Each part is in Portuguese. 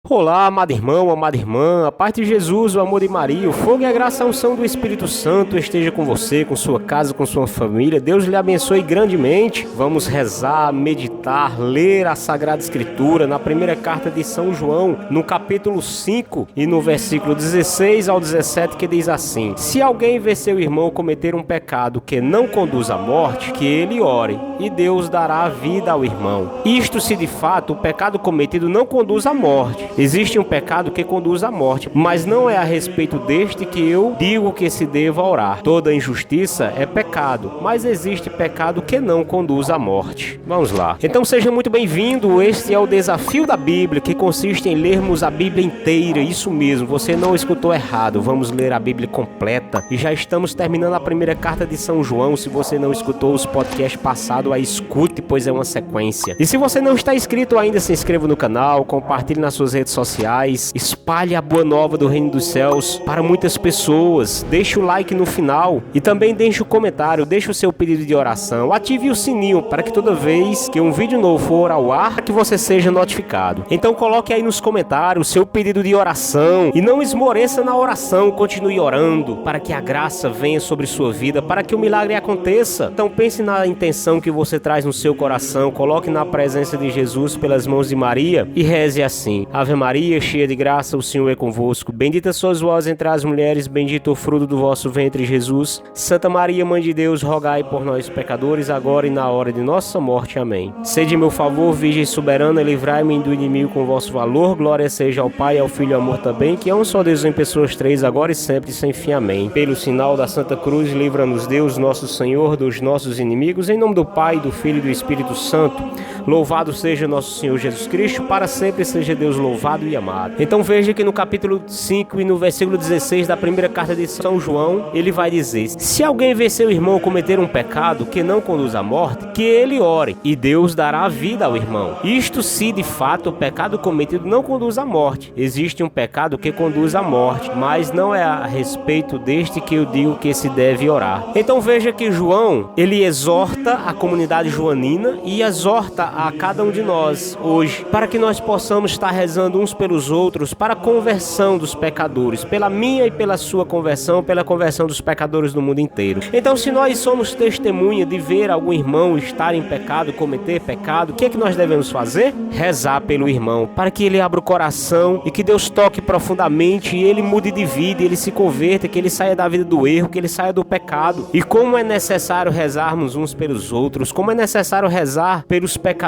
Olá, amado irmão, amada irmã, a paz de Jesus, o amor de Maria, o fogo e a graça, a unção do Espírito Santo esteja com você, com sua casa, com sua família. Deus lhe abençoe grandemente. Vamos rezar, meditar, ler a Sagrada Escritura na primeira carta de São João, no capítulo 5 e no versículo 16 ao 17, que diz assim: Se alguém vê seu irmão cometer um pecado que não conduz à morte, que ele ore, e Deus dará a vida ao irmão. Isto se de fato o pecado cometido não conduz à morte. Existe um pecado que conduz à morte, mas não é a respeito deste que eu digo que se deva orar. Toda injustiça é pecado, mas existe pecado que não conduz à morte. Vamos lá. Então seja muito bem-vindo. Este é o desafio da Bíblia, que consiste em lermos a Bíblia inteira. Isso mesmo, você não escutou errado. Vamos ler a Bíblia completa. E já estamos terminando a primeira carta de São João. Se você não escutou os podcasts passados, aí escute, pois é uma sequência. E se você não está inscrito ainda, se inscreva no canal, compartilhe nas suas redes sociais, espalhe a boa nova do Reino dos Céus para muitas pessoas, deixe o like no final e também deixe o comentário, deixe o seu pedido de oração, ative o sininho para que toda vez que um vídeo novo for ao ar, que você seja notificado. Então coloque aí nos comentários o seu pedido de oração e não esmoreça na oração, continue orando para que a graça venha sobre sua vida, para que o milagre aconteça. Então pense na intenção que você traz no seu coração, coloque na presença de Jesus pelas mãos de Maria e reze assim: Ave Maria, cheia de graça, o Senhor é convosco. Bendita sois vós entre as mulheres, bendito o fruto do vosso ventre, Jesus. Santa Maria, Mãe de Deus, rogai por nós, pecadores, agora e na hora de nossa morte. Amém. Sede meu favor, Virgem soberana, livrai-me do inimigo com vosso valor. Glória seja ao Pai, ao Filho e ao amor também, que é um só Deus em pessoas três, agora e sempre, sem fim. Amém. Pelo sinal da Santa Cruz, livra-nos Deus, nosso Senhor, dos nossos inimigos. Em nome do Pai, do Filho e do Espírito Santo. Louvado seja nosso Senhor Jesus Cristo, para sempre seja Deus louvado e amado. Então veja que no capítulo 5 e no versículo 16 da primeira carta de São João, ele vai dizer: Se alguém vê seu irmão cometer um pecado que não conduz à morte, que ele ore, e Deus dará a vida ao irmão. Isto se de fato o pecado cometido não conduz à morte. Existe um pecado que conduz à morte, mas não é a respeito deste que eu digo que se deve orar. Então veja que João, ele exorta a comunidade joanina e exorta a cada um de nós hoje, para que nós possamos estar rezando uns pelos outros, para a conversão dos pecadores, pela minha e pela sua conversão, pela conversão dos pecadores do mundo inteiro. Então, se nós somos testemunha de ver algum irmão estar em pecado, cometer pecado, o que é que nós devemos fazer? Rezar pelo irmão, para que ele abra o coração e que Deus toque profundamente e ele mude de vida, ele se converta, que ele saia da vida do erro, que ele saia do pecado. E como é necessário rezarmos uns pelos outros, como é necessário rezar pelos pecadores,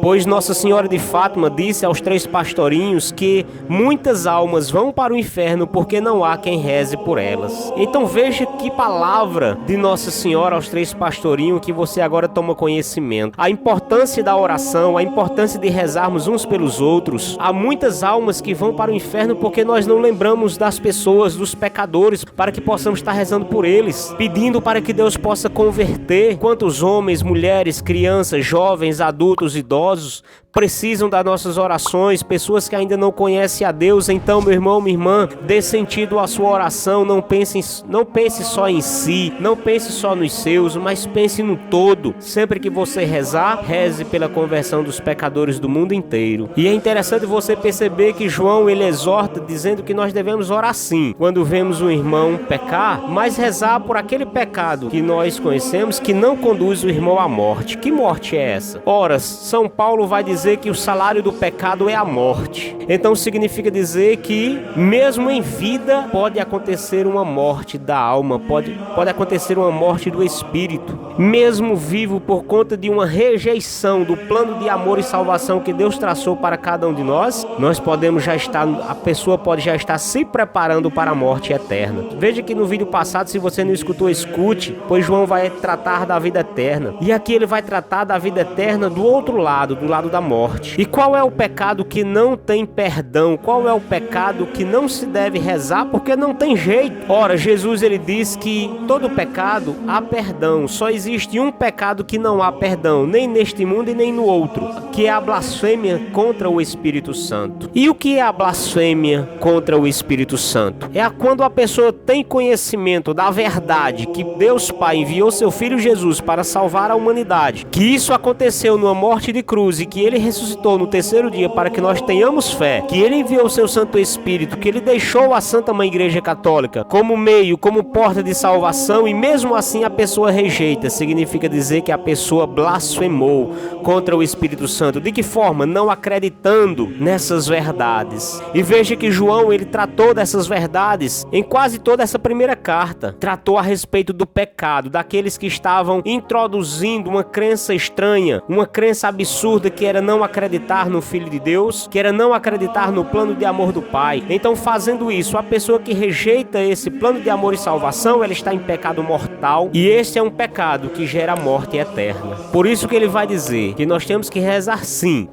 pois Nossa Senhora de Fátima disse aos 3 pastorinhos que muitas almas vão para o inferno porque não há quem reze por elas. Então veja que palavra de Nossa Senhora aos 3 pastorinhos que você agora toma conhecimento. A importância da oração, a importância de rezarmos uns pelos outros. Há muitas almas que vão para o inferno porque nós não lembramos das pessoas, dos pecadores, para que possamos estar rezando por eles, pedindo para que Deus possa converter. Quantos homens, mulheres, crianças, jovens, adultos, idosos precisam das nossas orações, pessoas que ainda não conhecem a Deus. Então, meu irmão, minha irmã, dê sentido à sua oração, não pense só em si, não pense só nos seus, mas pense no todo. Sempre que você rezar, reze pela conversão dos pecadores do mundo inteiro. E é interessante você perceber que João, ele exorta dizendo que nós devemos orar sim, quando vemos um irmão pecar, mas rezar por aquele pecado que nós conhecemos que não conduz o irmão à morte. Que morte é essa? Ora, São Paulo vai dizer que o salário do pecado é a morte. Então significa dizer que mesmo em vida pode acontecer uma morte da alma, pode acontecer uma morte do espírito. Mesmo vivo, por conta de uma rejeição do plano de amor e salvação que Deus traçou para cada um de nós, a pessoa pode já estar se preparando para a morte eterna. Veja que no vídeo passado, se você não escutou, escute, pois João vai tratar da vida eterna. E aqui ele vai tratar da vida eterna do outro lado, do lado da morte. E qual é o pecado que não tem perdão? Qual é o pecado que não se deve rezar porque não tem jeito? Ora, Jesus, ele diz que todo pecado há perdão. Só existe um pecado que não há perdão, nem neste mundo e nem no outro, que é a blasfêmia contra o Espírito Santo. E o que é a blasfêmia contra o Espírito Santo? É quando a pessoa tem conhecimento da verdade que Deus Pai enviou seu Filho Jesus para salvar a humanidade, que isso aconteceu numa morte de cruz e que ele ressuscitou no terceiro dia para que nós tenhamos tenhamos fé que Ele enviou o seu Santo Espírito, que Ele deixou a Santa Mãe Igreja Católica como meio, como porta de salvação, e mesmo assim a pessoa rejeita, significa dizer que a pessoa blasfemou contra o Espírito Santo. De que forma? Não acreditando nessas verdades. E veja que João, ele tratou dessas verdades em quase toda essa primeira carta. Tratou a respeito do pecado, daqueles que estavam introduzindo uma crença estranha, uma crença absurda, que era não acreditar no Filho de Deus, que era não acreditar no plano de amor do Pai. Então, fazendo isso, a pessoa que rejeita esse plano de amor e salvação, ela está em pecado mortal, e esse é um pecado que gera morte eterna. Por isso que ele vai dizer que nós temos que rezar sim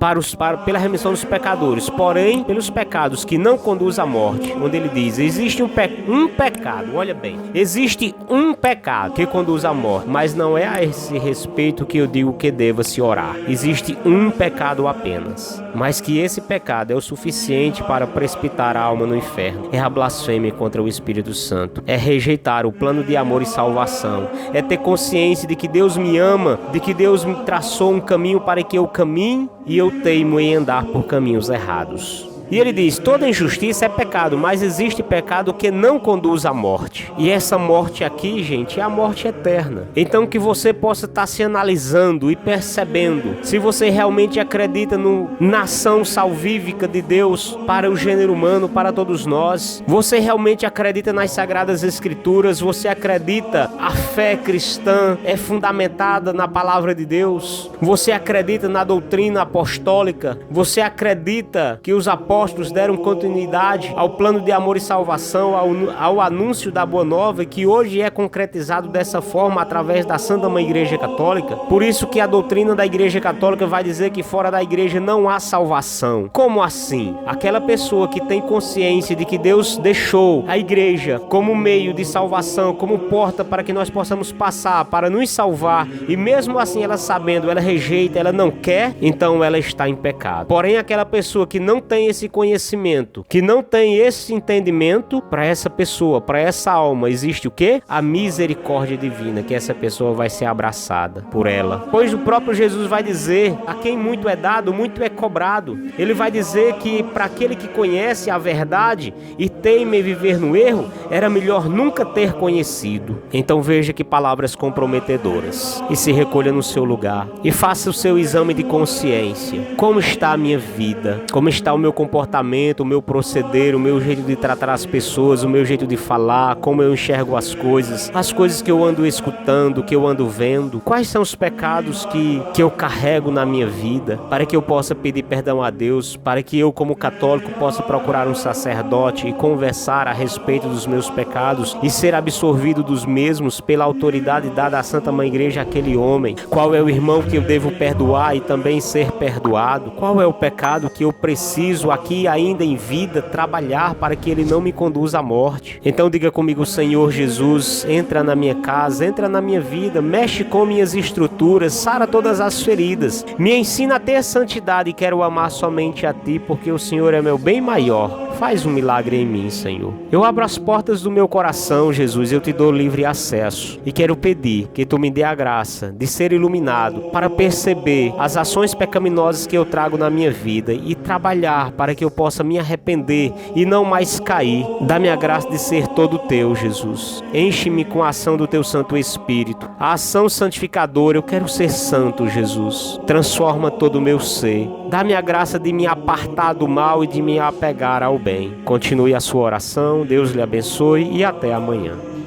pela remissão dos pecadores, porém pelos pecados que não conduzem à morte, onde ele diz, existe um pecado, olha bem, existe um pecado que conduz à morte, mas não é a esse respeito que eu digo que deva se orar. Existe um pecado apenas, mas que esse pecado é o suficiente para precipitar a alma no inferno. É a blasfêmia contra o Espírito Santo, é rejeitar o plano de amor e salvação, é ter consciência de que Deus me ama, de que Deus me traçou um caminho para que eu caminhe, e eu teimo em andar por caminhos errados. E ele diz, toda injustiça é pecado, mas existe pecado que não conduz à morte. E essa morte aqui, gente, é a morte eterna. Então que você possa estar se analisando e percebendo se você realmente acredita na ação salvífica de Deus para o gênero humano, para todos nós. Você realmente acredita nas Sagradas Escrituras? Você acredita a fé cristã é fundamentada na palavra de Deus? Você acredita na doutrina apostólica? Você acredita que os apóstolos deram continuidade ao plano de amor e salvação, ao anúncio da Boa Nova, que hoje é concretizado dessa forma através da Santa Mãe Igreja Católica? Por isso que a doutrina da Igreja Católica vai dizer que fora da igreja não há salvação. Como assim? Aquela pessoa que tem consciência de que Deus deixou a igreja como meio de salvação, como porta para que nós possamos passar, para nos salvar, e mesmo assim ela sabendo, ela rejeita, ela não quer, então ela está em pecado. Porém, aquela pessoa que não tem esse conhecimento, que não tem esse entendimento, para essa pessoa, para essa alma, existe o quê? A misericórdia divina, que essa pessoa vai ser abraçada por ela. Pois o próprio Jesus vai dizer, a quem muito é dado, muito é cobrado. Ele vai dizer que para aquele que conhece a verdade e teme viver no erro, era melhor nunca ter conhecido. Então veja que palavras comprometedoras. E se recolha no seu lugar e faça o seu exame de consciência. Como está a minha vida? Como está o meu comportamento, o meu proceder, o meu jeito de tratar as pessoas, o meu jeito de falar, como eu enxergo as coisas que eu ando escutando, que eu ando vendo? Quais são os pecados que eu carrego na minha vida, para que eu possa pedir perdão a Deus, para que eu, como católico, possa procurar um sacerdote e conversar a respeito dos meus pecados e ser absorvido dos mesmos pela autoridade dada à Santa Mãe Igreja àquele homem? Qual é o irmão que eu devo perdoar e também ser perdoado? Qual é o pecado que eu preciso aqui ainda em vida trabalhar para que ele não me conduza à morte? Então diga comigo, Senhor Jesus, entra na minha casa, entra na minha vida, mexe com minhas estruturas, sara todas as feridas, me ensina a ter santidade e quero amar somente a Ti, porque o Senhor é meu bem maior. Faz um milagre em mim, Senhor. Eu abro as portas do meu coração, Jesus, eu te dou livre acesso e quero pedir que Tu me dê a graça de ser iluminado para perceber as ações pecaminosas que eu trago na minha vida e trabalhar para que eu possa me arrepender e não mais cair. Dá-me a graça de ser todo Teu, Jesus. Enche-me com a ação do Teu Santo Espírito, a ação santificadora. Eu quero ser santo, Jesus. Transforma todo o meu ser. Dá-me a graça de me apartar do mal e de me apegar ao bem. Continue a sua oração, Deus lhe abençoe e até amanhã.